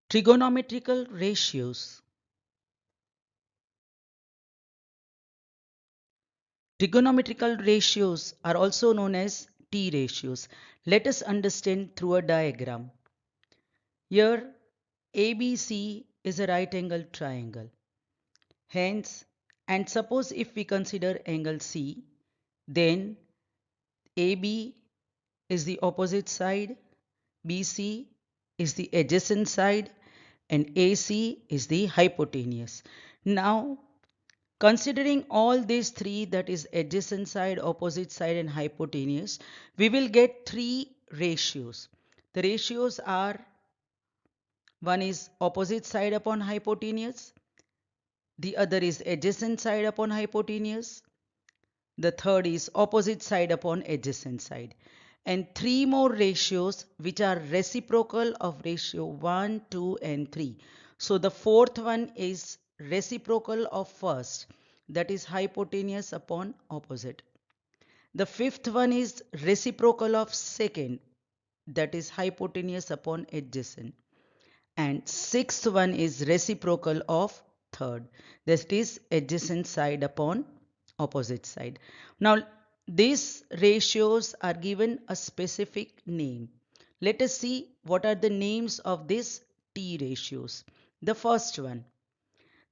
Trigonometrical ratios. Trigonometrical ratios are also known as T ratios. Let us understand through a diagram. Here ABC is a right angle triangle. Hence, and suppose if we consider angle C, then AB is the opposite side, BC is the adjacent side, and AC is the hypotenuse. Now, considering all these three, that is adjacent side, opposite side and hypotenuse, we will get three ratios. The ratios are, one is opposite side upon hypotenuse, the other is adjacent side upon hypotenuse, the third is opposite side upon adjacent side, and three more ratios which are reciprocal of ratio 1, 2 and 3. So the fourth one is reciprocal of first, that is hypotenuse upon opposite. The fifth one is reciprocal of second, that is hypotenuse upon adjacent. And sixth one is reciprocal of third, that is adjacent side upon opposite side. Now these ratios are given a specific name. Let us see what are the names of these T ratios. The first one,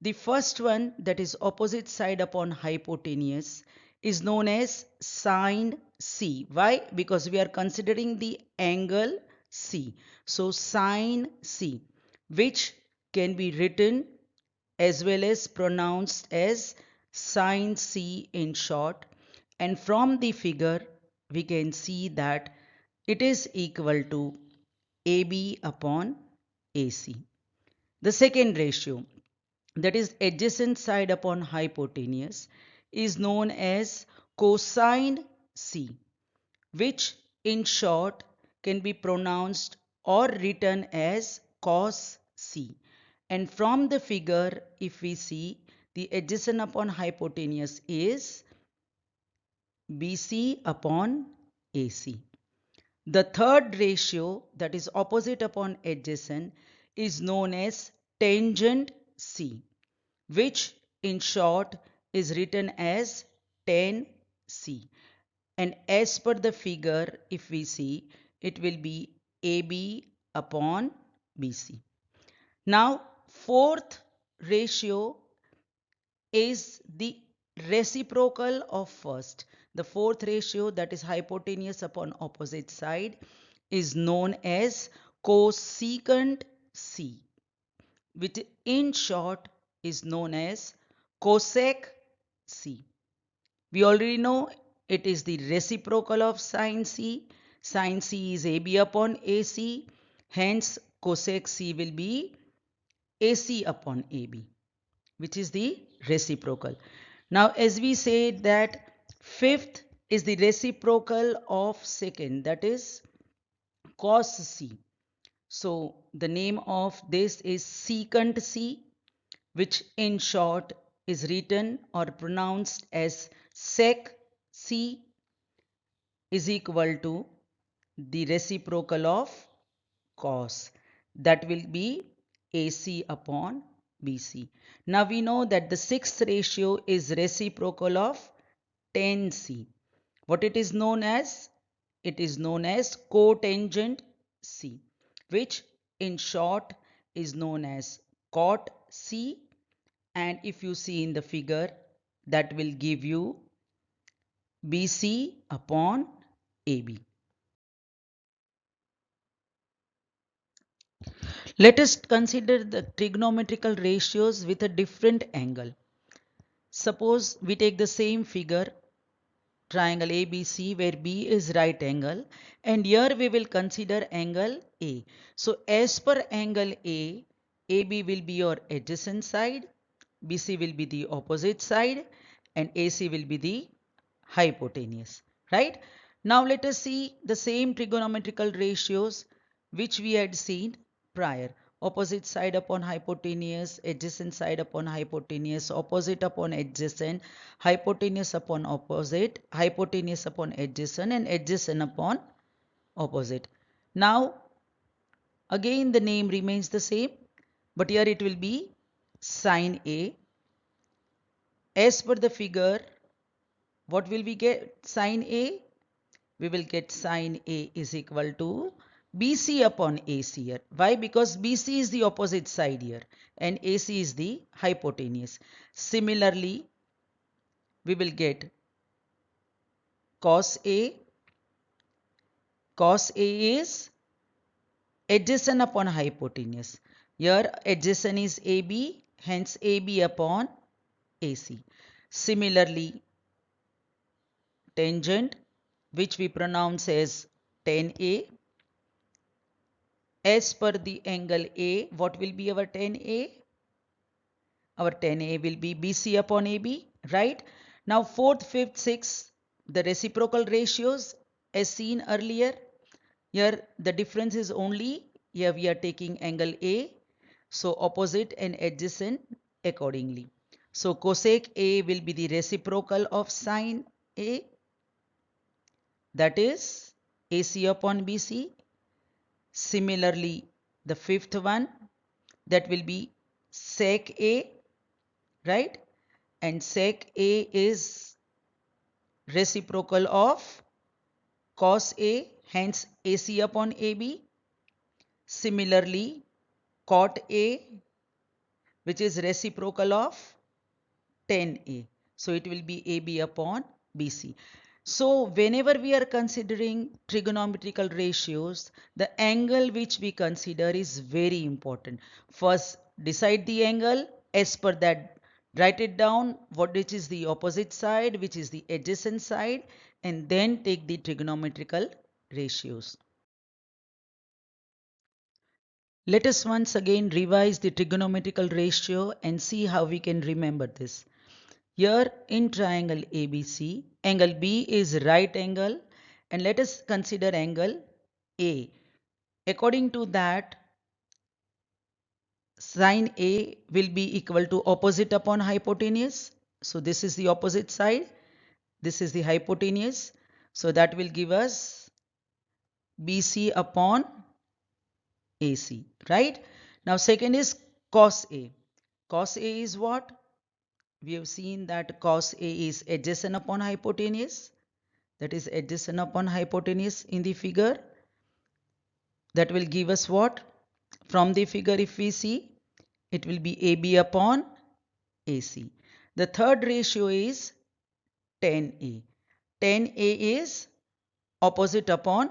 that is opposite side upon hypotenuse, is known as sine C. Why? Because we are considering the angle C. So sine C, which can be written as well as pronounced as sine C in short. And from the figure, we can see that it is equal to AB upon AC. The second ratio, that is adjacent side upon hypotenuse, is known as cosine C, which in short can be pronounced or written as cos C. And from the figure, if we see, the adjacent upon hypotenuse is BC upon AC. The third ratio, that is opposite upon adjacent, is known as tangent C, which in short is written as tan C. And as per the figure, if we see, it will be AB upon BC. Now, fourth ratio is the reciprocal of first. The fourth ratio, that is hypotenuse upon opposite side, is known as cosecant C, which in short is known as cosec C. We already know it is the reciprocal of sine C. Sine C is AB upon AC. Hence, cosec C will be AC upon AB, which is the reciprocal. Now, as we said that fifth is the reciprocal of second, that is cos C. So, the name of this is secant C, which in short is written or pronounced as sec C, is equal to the reciprocal of cos, that will be AC upon BC. Now we know that the sixth ratio is reciprocal of tan C. What it is known as? It is known as cotangent C, which in short is known as cot C. And if you see in the figure, that will give you BC upon AB. Let us consider the trigonometrical ratios with a different angle. Suppose we take the same figure, triangle ABC, where B is right angle, and here we will consider angle A. So as per angle A, AB will be your adjacent side, BC will be the opposite side, and AC will be the hypotenuse, right? Now let us see the same trigonometrical ratios which we had seen prior. Opposite side upon hypotenuse, adjacent side upon hypotenuse, opposite upon adjacent, hypotenuse upon opposite, hypotenuse upon adjacent, and adjacent upon opposite. Now again the name remains the same. but here it will be sine A. As per the figure, what will we get? Sine A? We will get sine A is equal to BC upon AC here. Why? Because BC is the opposite side here and AC is the hypotenuse. Similarly, we will get cos A. Cos A is adjacent upon hypotenuse. Here adjacent is AB, hence AB upon AC. Similarly, tangent, which we pronounce as tan A. As per the angle A, what will be our tan A? Our tan A will be BC upon AB, right? Now, fourth, fifth, sixth, the reciprocal ratios as seen earlier. Here, the difference is only, here we are taking angle A, so opposite and adjacent accordingly. So, cosec A will be the reciprocal of sine A, that is AC upon BC. Similarly, the fifth one, that will be sec A, right? And sec A is reciprocal of cos A, hence AC upon AB. Similarly, cot A, which is reciprocal of tan A. So it will be AB upon BC. So whenever we are considering trigonometrical ratios, the angle which we consider is very important. First, decide the angle. As per that, write it down, which is the opposite side, which is the adjacent side, and then take the trigonometrical ratios. Let us once again revise the trigonometrical ratio and see how we can remember this. Here in triangle ABC, angle B is right angle, and let us consider angle A. According to that, sine A will be equal to opposite upon hypotenuse. So this is the opposite side. This is the hypotenuse. So that will give us BC upon AC, right? Now second is cos A. Cos A is what? We have seen that cos A is adjacent upon hypotenuse. That is adjacent upon hypotenuse in the figure. That will give us what? From the figure if we see, it will be AB upon AC. The third ratio is tan A. Tan A is opposite upon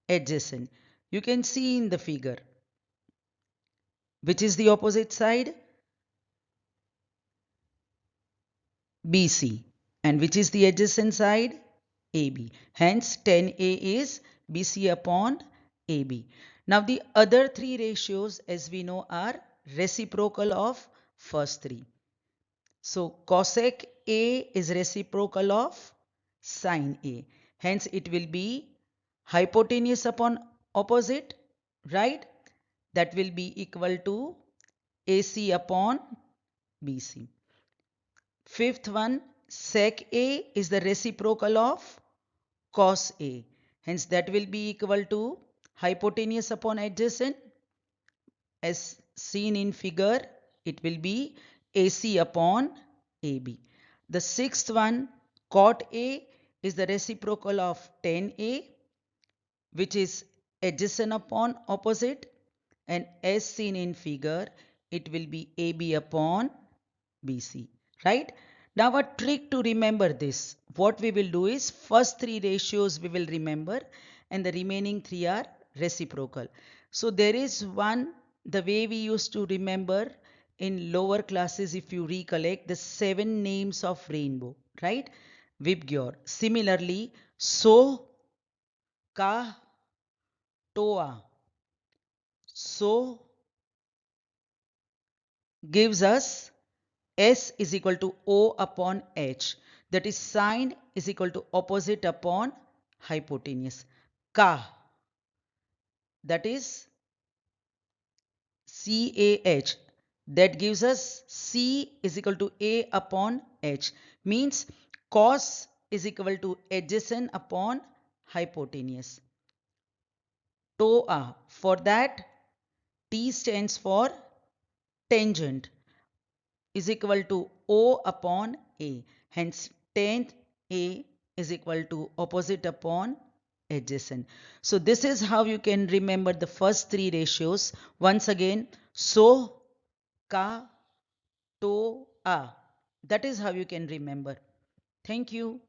adjacent. You can see in the figure. Which is the opposite side? BC. And which is the adjacent side? AB. Hence tan A is BC upon AB. Now the other three ratios as we know are reciprocal of first three. So cosec A is reciprocal of sine A. Hence it will be hypotenuse upon opposite, right? That will be equal to AC upon BC. Fifth one, sec A is the reciprocal of cos A. Hence that will be equal to hypotenuse upon adjacent. As seen in figure, it will be AC upon AB. The sixth one, cot A is the reciprocal of tan A, which is adjacent upon opposite, and as seen in figure, it will be AB upon BC, right? Now a trick to remember this, what we will do is first three ratios we will remember and the remaining three are reciprocal. So there is one, the way we used to remember in lower classes, if you recollect, the 7 names of rainbow, right? Vibgyor. Similarly, so, ka, toa. So gives us S is equal to O upon H. That is sine is equal to opposite upon hypotenuse. Ka, that is CAH. That gives us C is equal to A upon H. Means cos is equal to adjacent upon hypotenuse. Toa, for that T stands for tangent is equal to O upon A. Hence, tan A is equal to opposite upon adjacent. So this is how you can remember the first three ratios. Once again, so, ka, to, a. That is how you can remember. Thank you.